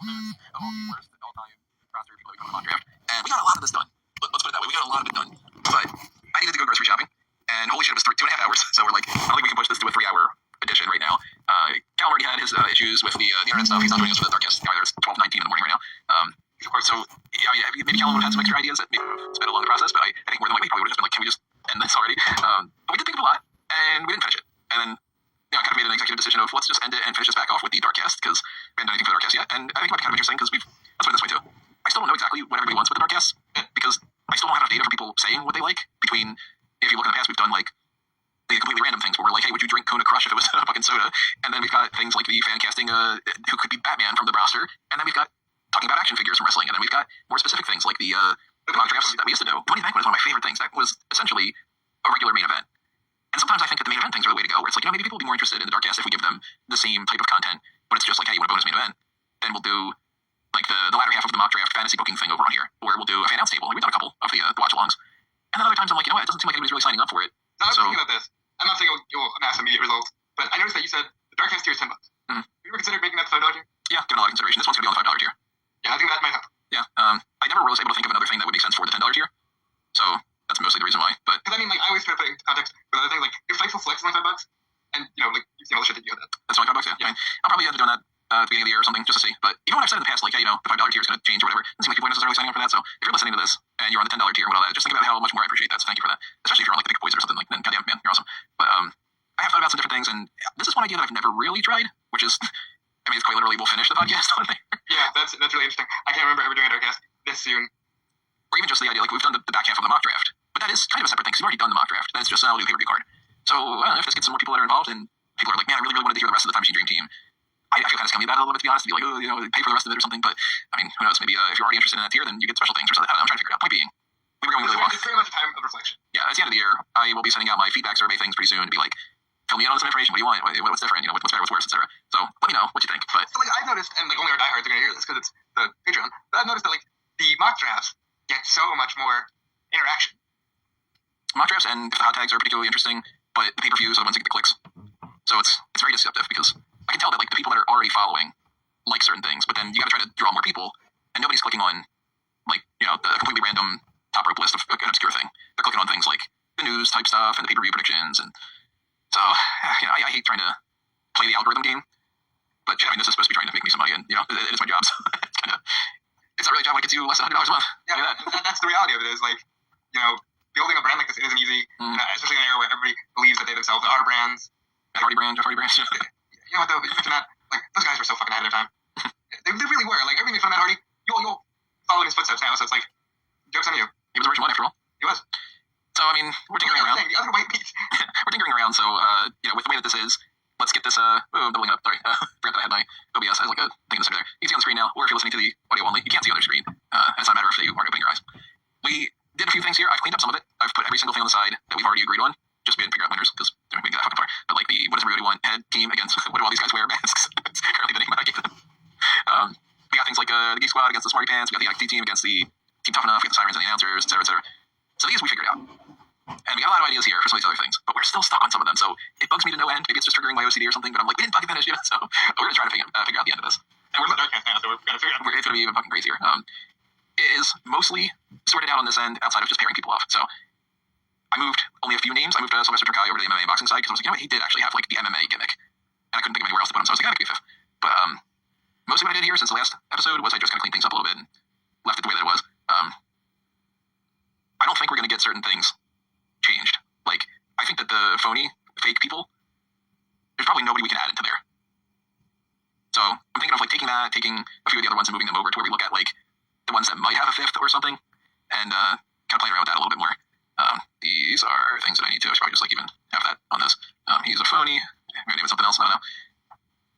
list of the worst all-time roster people that we got on the mock draft, and we got a lot of this done. Let's put it that way. We got a lot of it done. But I needed to go grocery shopping, and holy shit, it was 2.5 hours. So we're like, I don't think we can push this to a 3-hour edition right now. Cal already had his issues with the internet stuff. He's not doing us for the Darkest. There's 12:19 in the morning right now. Of course, so yeah, maybe Callum would have had some extra ideas that maybe sped along the process, but I think more than likely probably would have just been like, can we just end this already? But we did think of a lot, and we didn't finish it. And then I kind of made an executive decision of let's just end it and finish this back off with the Darkest because we haven't done anything for the Darkest yet. And I think it might be kind of interesting because let's put it this way too. I still don't know exactly what everybody wants with the Darkest because I still don't have enough data for people saying what they like. Between, if you look in the past, we've done like the completely random things where we're like, hey, would you drink Kona Crush if it was a fucking soda? And then we've got things like the fan casting who could be Batman from the roster. And then we've got talking about action figures from wrestling. And then we've got more specific things like the mock drafts that we used to do. Money Bank was one of my favorite things. That was essentially a regular main event. And sometimes I think that the main event things are the way to go, where it's like, maybe people will be more interested in the Darkest if we give them the same type of content, but it's just like, hey, you want a bonus main event? Then we'll do like the latter half of the mock draft fantasy booking thing over on here, or we'll do a fan out stable. We've done a couple of the watch-alongs. And then other times I'm like, it doesn't seem like anybody's really signing up for it. I was thinking about this. I'm not saying you'll amass immediate results, but I noticed that you said the Darkest tier is $10. Mm-hmm. Have you ever considered making that the $5 tier? Yeah, given a lot of consideration. This one's going to be on the $5 tier. Yeah, I think that might help. Yeah, I never was able to think of another thing that would make sense for the $10 tier. So that's mostly the reason why. But because I always try to put it into context with other things. Like if Fightful Flex is only $5, and like you've seen all the shit that you have that. That's only $5. Yeah. I'll probably have to do that at the beginning of the year or something just to see. But even when I've said in the past, like, hey, the $5 tier is going to change or whatever, it doesn't seem like people are necessarily signing up for that. So if you're listening to this and you're on the $10 tier and all that, just think about how much more I appreciate that. So thank you for that. Especially if you're on like the Big Boys or something. Like, then goddamn man, you're awesome. But I have thought about some different things, and this is one idea that I've never really tried, which is, it's quite literally we'll finish the podcast on there. Yeah, that's really interesting. I can't remember ever doing a Darkest this soon. Or even just the idea, like we've done the back half of the mock draft. But that is kind of a separate thing, because you've already done the mock draft. Then it's just an LD pay-per-view card. So if this gets some more people that are involved, and people are like, man, I really, really wanted to hear the rest of the Time Machine Dream Team, I feel kind of scummy about it a little bit, to be honest, to be like, pay for the rest of it or something. But, who knows, maybe if you're already interested in that tier, then you get special things or something. I don't know, I'm trying to figure it out. Point being, we were going really long. It's very much a time of reflection. Yeah, at the end of the year, I will be sending out my feedback survey things pretty soon to be like, fill me in on some information. What do you want? What's different? What's better, what's worse, etc. So let me know what you think. But so, I've noticed, and only our diehards are going to hear this because it's the Patreon, but I've noticed that the mock drafts get so much more interaction. Mock drafts and the hot tags are particularly interesting, but the pay-per-views are the ones that get the clicks. So it's very deceptive because I can tell that the people that are already following like certain things, but then you got to try to draw more people, and nobody's clicking on the completely random top rope list of an obscure thing. They're clicking on things like the news type stuff and the pay-per-view predictions, and so I hate trying to play the algorithm game. But this is supposed to be trying to make me some money, and it is my job. So it's not really a job that gets you less than $100 a month. Yeah, that's the reality of it. Is building a brand like this isn't easy, especially in an era where everybody believes that they themselves are brands. Jeff Hardy brand. Though, you mentioned that, those guys were so fucking ahead of their time. they really were. Everybody made fun of Matt Hardy. You'll follow in his footsteps now, so it's joke's on you. He was a virgin one after all. He was. So, we're tinkering around. The other white meat. We're tinkering around, so, with the way that this is, let's get this, I'm doubling up, sorry. Forgot that I had my OBS as a thing in the center there. You can see on the screen now, or if you're listening to the audio only, you can't see on their screen. And it's not a matter of if you aren't opening your eyes. We did a few things here. I've cleaned up some of it. I've put every single thing on the side that we've already agreed on. Just we didn't figure out winners because we didn't get that fucking far. But what does everybody want? Head team against what do all these guys wear? Masks. It's currently the name that I gave them. We got things like the Geek Squad against the Smarty Pants. We got the IXT team against the Team Tough Enough. We got the Sirens and the announcers, etc., etc. So these we figured out. And we got a lot of ideas here for some of these other things, but we're still stuck on some of them. So it bugs me to no end. Maybe it's just triggering my OCD or something. But I'm like, we didn't fucking finish, So we're gonna try to figure out the end of this. And we're in the Darkest now, so we're gonna figure out. It's gonna be even fucking crazier. It is mostly sorted out on this end outside of just pairing people off. So I moved only a few names. I moved Sylvester Terkay over to the MMA boxing side because I was like, he did actually have the MMA gimmick, and I couldn't think of anywhere else to put him. So I was like, that could be a fifth. But mostly what I did here since the last episode was I just kind of cleaned things up a little bit and left it the way that it was. I don't think we're gonna get certain things changed. I think that the phony, fake people, there's probably nobody we can add into there. So I'm thinking of taking a few of the other ones and moving them over to where we look at the ones that might have a fifth or something, and kind of play around with that a little bit more. These are things that I need to. I should probably just even have that on this. He's a phony. Maybe it's something else. I don't know.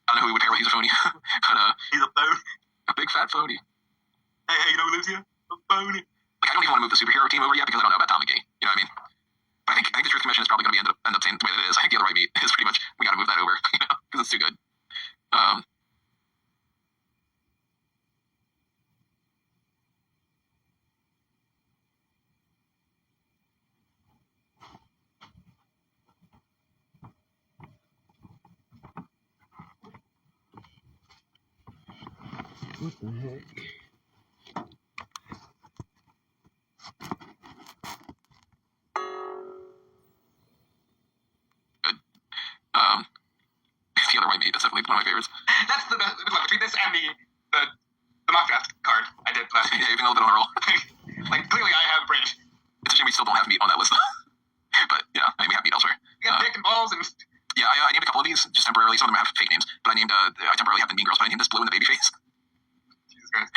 I don't know who we would pair with. He's a phony, but he's a phony, a big fat phony. Hey, you know who lives here? A phony. I don't even want to move the superhero team over yet because I don't know about Tom McGee. You know what I mean? But I think the Truth Commission is probably going to end up saying the way that it is. I think the other right meat is pretty much we got to move that over because it's too good. What the heck? Good. The other white meat is definitely one of my favorites. That's the best. Between this and the mock draft card I did last week. Yeah, you've been a little bit on a roll. Like, clearly I have a brain. It's a shame we still don't have meat on that list, but yeah, I mean, we have meat elsewhere. We got dick and balls and... Yeah, I named a couple of these just temporarily. Some of them have fake names, but I temporarily have the Mean Girls, but I named this Blue and the Babyface. Jesus Christ.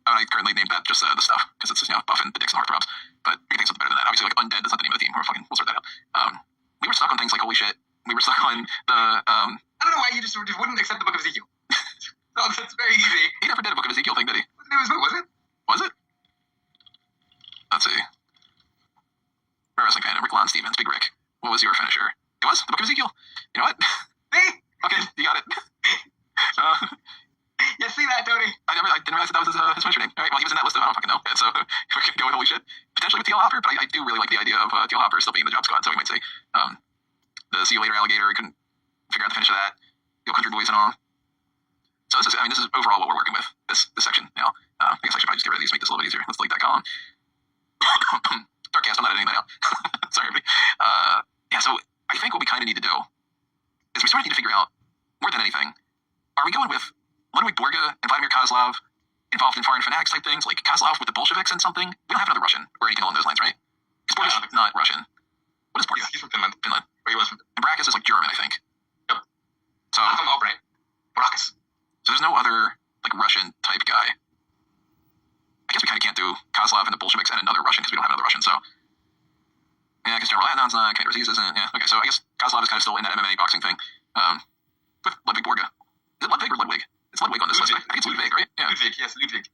I currently named that just the stuff, because it's, Buff and the dicks and heartthrobs. But we can think something better than that. Obviously, like, Undead is not the name of the team. We'll sort that out. We were stuck on things like Holy Shit. We were stuck on the... I don't know why you just wouldn't accept the Book of Ezekiel. No, that's very easy. He never did a Book of Ezekiel thing, did he? It was who, was it? Was it? Let's see. Pro wrestling fan, Rick Lon Stevens, Big Rick. What was your finisher? It was the Book of Ezekiel. You know what? See? Okay, you got it. You see that, Tony? I didn't realize that was his finisher name. All right, well, he was in that list of I don't fucking know. And so we could go with Holy Shit. Potentially with TL Hopper, but I do really like the idea of TL Hopper still being in the job squad. So we might say the See You Later Alligator couldn't figure out the finish of that. Go Country Boys and all. So this is overall what we're working with, this section now. I guess I should probably just get rid of these, make this a little bit easier. Let's delete that column. Darkcast, I'm not editing that out. Sorry, everybody. Yeah, so I think what we kind of need to do is we sort of need to figure out, more than anything, are we going with Ludwig Borga and Vladimir Kozlov involved in foreign fanatics type things, like Kozlov with the Bolsheviks and something? We don't have another Russian or anything along those lines, right? Because Borga's not Russian. What is Borga? He's from Finland. Finland. Or he was from Finland. And Brackus is like German, I think. Yep. So From Albright. Brackus. So there's no other like Russian type guy. I guess we kind of can't do Kozlov and the Bolsheviks and another Russian because we don't have another Russian. So yeah, I guess General Adnan's not. Commander Aziz isn't. Yeah. Okay. So I guess Kozlov is kind of still in that MMA boxing thing. With Ludwig Borga. Is it Ludwig or Ludwig? It's Ludwig on this list. I think it's Ludwig, right? Yeah. Ludwig, yes, Ludwig.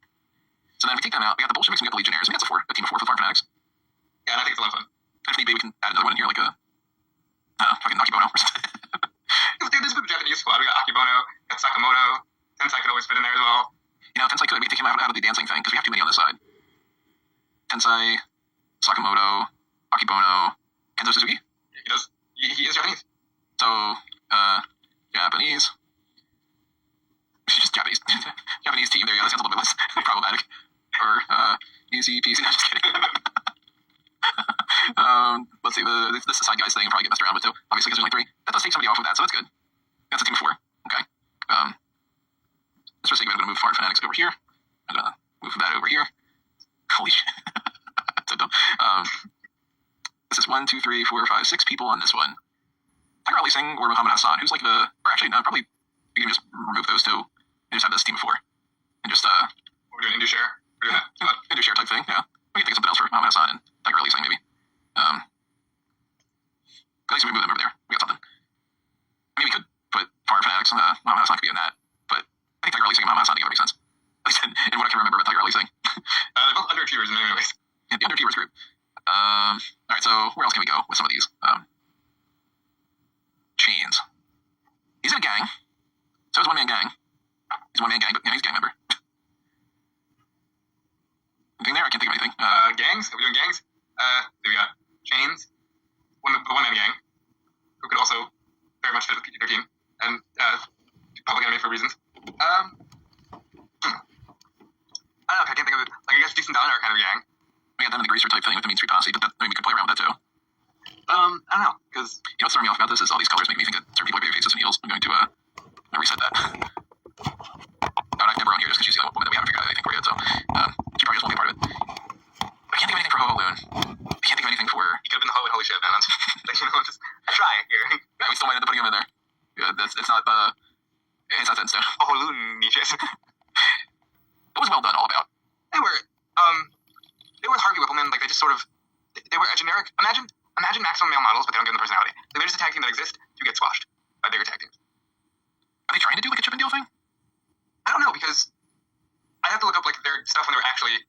So then we take them out. We got the Bolsheviks and we got the Legionnaires. I mean, that's a team of 4 for Foreign Fanatics. Yeah, and I think it's a lot of fun. And if need be, we can add another one in here, like a fucking Akibono or something. Dude, this is the Japanese squad. We got Akibono, got Sakamoto. Tensai could always fit in there as well. Tensai could. We can take him out of the dancing thing because we have too many on this side. Tensai, Sakamoto, Akibono, Kenzo Suzuki. Yeah, he does. He is Japanese. So, Japanese. Just Japanese. Japanese team. There you go. That sounds a little bit less problematic. Or, easy peasy. No, just kidding. Let's see. This side guys thing probably get messed around with too. Obviously, because there's only 3. That does take somebody off of that, so that's good. That's a team of 4. Okay. Let's just say I'm going to move Foreign Fanatics over here. I'm going to move that over here. Holy shit. So dumb. This is 1, 2, 3, 4, 5, 6 people on this one. Tiger Ali Singh or Muhammad Hassan, who's like or actually, no, probably, we can just remove those 2 and just have this team of 4. And just, We're doing Indoshare. Indoshare type thing, yeah. We can think of something else for Muhammad Hassan and Tiger Ali Singh, maybe. At least we move them over there. We got something. I mean, we could put Foreign Fanatics, Muhammad Hassan could be in that, but I think Tiger Ali Singh and Muhammad Hassan together makes sense. At least in what I can remember about Tiger Ali Singh. They're both underachievers in many ways. Yeah, the underachievers group. Alright, so where else can we go with some of these? Chains. He's in a gang. So is One Man Gang. He's a one-man gang, but he's a gang member. Anything there? I can't think of anything. Gangs? Are we doing gangs? There we got Chains. The one-man gang. Who could also very much fit with PG-13. And Public Enemy for reasons. I don't know, I can't think of it. Like, I guess Decent Dawn are kind of a gang. We got them in the Greaser type thing with the Mean Street Posse, but we could play around with that too. I don't know, because... You know what's throwing me off about this is all these colors make me think that certain people are baby faces and heels. I'm going to reset that. I have Deborah on here just because she's the only woman that we haven't figured out anything for yet, so she probably just won't be a part of it. I can't think of anything for Ho Ho Loon. I can't think of anything for... He could have been the Ho and Holy Shit, man. That's, just... I try here. Yeah, we still might end up putting him in there. Yeah, it's not set in stone. Ho Ho Loon niches. It was well done all about. They were Harvey Whippleman, like, they just sort of... They were a generic... Imagine maximum male models, but they don't give them personality. Like, they're just a tag team that exists to get squashed by bigger tag teams. Are they trying to do like a Chip and Dale thing? I don't know, because I'd have to look up like their stuff when they were actually,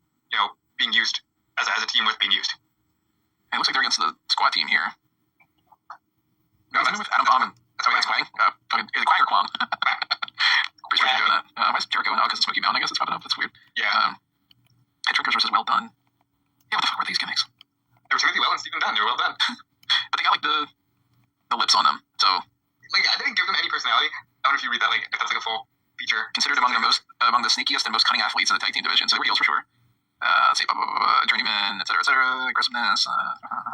being used as a team with being used. It looks like they're against the squad team here. No, that's with Adam Bomb. That's Quang. Is it Quang or Kwang? Pretty sure they're doing that. Why is Jericho now? Because it's Smoky Mountain, I guess it's popping up. That's weird. Yeah. Trickers versus Well Done. Yeah, what the fuck were these gimmicks? They were Timothy Well and Stephen Dunn. They were well done. But they got like the lips on them, so... Like, I didn't give them any personality. I wonder if you read that, like, if that's like a full feature. Can considered among the sneakiest and most cunning athletes in the tag team division. So they were heels for sure. Let's see, journeyman, etc., etc., aggressiveness.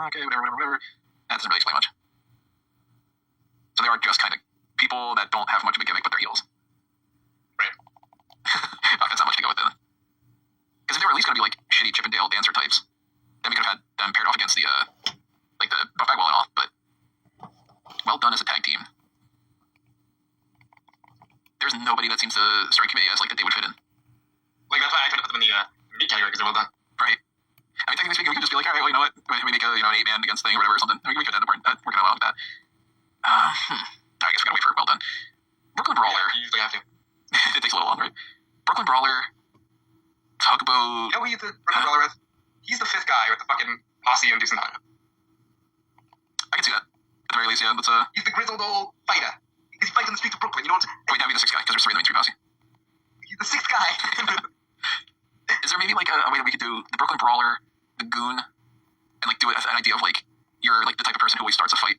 Okay, whatever. That doesn't really explain much. So they are just kind of people that don't have much of a gimmick, but they're heels. Right. That's not much to go with then. Because if they were at least going to be like shitty Chippendale dancer types, then we could have had them paired off against the Buff Bagwell and all. But well done as a tag team. There's nobody that seems to strike me as like that they would fit in. Like that's why I tried to put them in the meat category because they're well done. Right. I mean, technically speaking, we could just be like, all right, well, you know what? We make an 8-man against thing or whatever or something. We could end up working out well with that. I guess we gotta wait for well done. Brooklyn Brawler. Yeah, you usually have to. It takes a little longer. Brooklyn Brawler. Tugboat. You know who he's the Brooklyn Brawler with? He's the fifth guy with the fucking posse and decent time. I can see that. At the very least, yeah. He's the grizzled old fighter. He fights in the streets of Brooklyn. You know what? Wait, now be the sixth guy because there's three in the main three posse. He's the sixth guy. Is there maybe like a way that we could do the Brooklyn Brawler, the Goon, and like do an idea of like you're like the type of person who always starts a fight?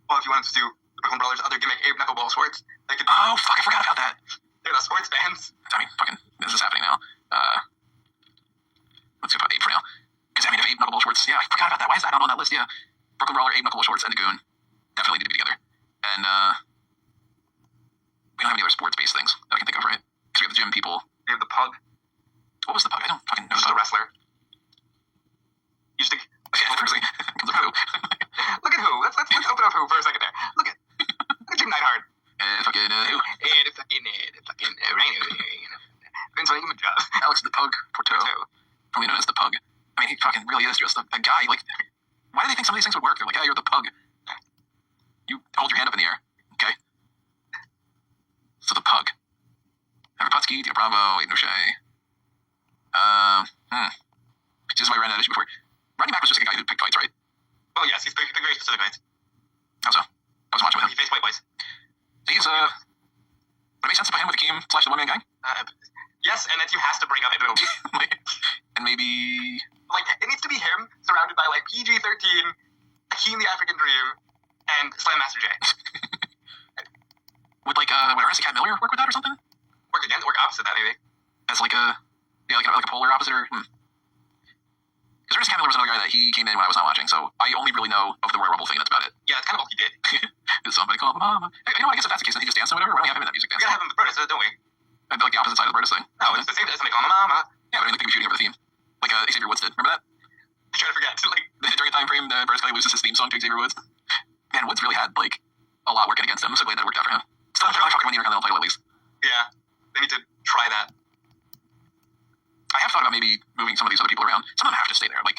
Well, if you wanted to do the Brooklyn Brawler's other gimmick, Abe Knuckleball Schwartz, they could. Oh fuck! I forgot about that. They're the sports fans. I mean, fucking, this is happening now. Let's go about Abe for now. Because I mean, if Abe Knuckleball Schwartz, yeah, I forgot about that. Why is that not on that list? Yeah, Brooklyn Brawler, Abe Knuckleball Schwartz, and the Goon definitely need to be together. And we don't have any other sports-based things that I can think of, right? Because we have the gym people. We have the Pug. What was the Pug? I don't fucking know. He's a wrestler. You just think. Look at who? Look at who? Let's open up who for a second there. Look at Jim Neidhart. Who? Vince McMahon. Alex the Pug Porto. Probably known as the Pug. I mean, he fucking really is just a guy. Like, why do they think some of these things would work? They're like, yeah, you're the Pug. You hold your hand up in the air. Okay. So the Pug. Raputsky, Dino Bravo, Aiden O'Shea. This is why I ran that issue before. Rodney Mack was just like a guy who picked fights, right? Oh, yes, he's very specific fights. How so? I was watching with him. He faced White Boys. He's, would it make sense to put him with Akeem / the one-man gang? Yes, and that team has to break up into a and maybe... Like, it needs to be him, surrounded by, like, PG-13, Akeem the African Dream, and Slam Master J. Would, like, would Arrested Cat Miller work with that or something? Work opposite that, maybe. As, like a... Yeah, like a polar opposite or... Because Arrested Cat Miller was another guy that he came in when I was not watching, so I only really know of the Royal Rumble thing, that's about it. Yeah, that's kind of all he did. Did somebody call him Mama? You know, I guess if that's the case, then he just danced or whatever. Why don't we have him in that music dance? We gotta have him with Brutus, don't we? I'd be like the opposite side of the Brutus thing. No, it's the same as somebody call him Mama. Yeah, but I mean, they could be shooting over the theme. Like Xavier Woods did. Remember that? I try to forget. Like, during a time frame, Brutus Kelly loses his theme song to Xavier Woods. Man, Woods really had, like, a lot working against him. I'm so glad that worked out for him. Still not fucking win the Intercontinental title, at least. Yeah, they need to try that. I have thought about maybe moving some of these other people around. Some of them have to stay there. Like,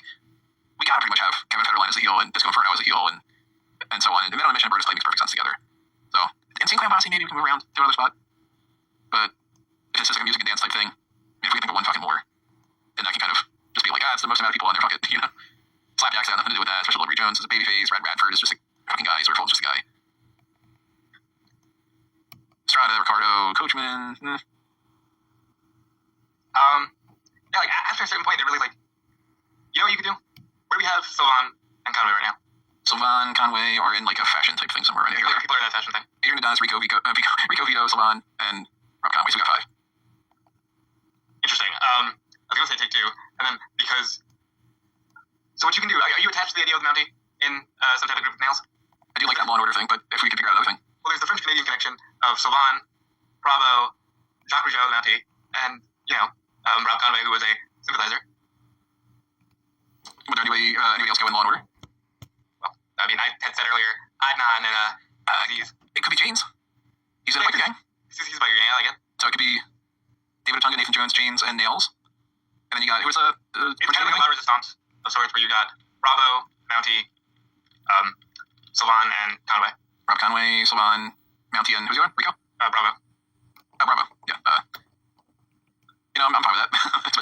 we gotta pretty much have Kevin Federline as a heel and Disco Inferno as a heel and so on. And Midnight Mission and Brutus Clay makes perfect sense together. So, Insane Clown Posse maybe we can move around to another spot. But if it's just like a music and dance type thing, if we can think of one fucking more, then that can kind of just be like, it's the most amount of people on there, fuck it, you know? Slapjack's got nothing to do with that. Special Delivery Jones is a babyface. Red Radford is just a fucking guy. Zorfield's just a guy. Strada, Ricardo, Coachman. Yeah, like, after a certain point, they're really like, you know what you could do? Where do we have Sylvan and Conway right now? Sylvan, Conway are in like a fashion type thing somewhere right here. People are in that fashion thing. Adrian Adonis, Rico Vito, Sylvan, and Rob Conway. So we got 5. Interesting. I was going to say take 2. And then because... So what you can do, are you attached to the idea of the Mountie in some type of group of nails? I do like that Law and Order thing, but if we could figure out another thing. Well, there's the French-Canadian connection of Sylvan, Bravo, Jacques Rougeau, the Mountie, and, you know, Rob Conway, who was a sympathizer. Would there anybody else go in Law and Order? Well, I mean, I had said earlier, Adnan and Aziz. It could be Chains. He's in a biker gang. He's a biker gang, I like it. So it could be David Otunga, Nathan Jones, Chains, and Nails. And then you got, who was it's kind of like a La Resistance of sorts, where you got Bravo, Mountie, Sylvan, and Conway. Rob Conway, Sylvan, Mountie, and who's the other one? Rico? Bravo. Bravo. Yeah. You know, I'm fine with that.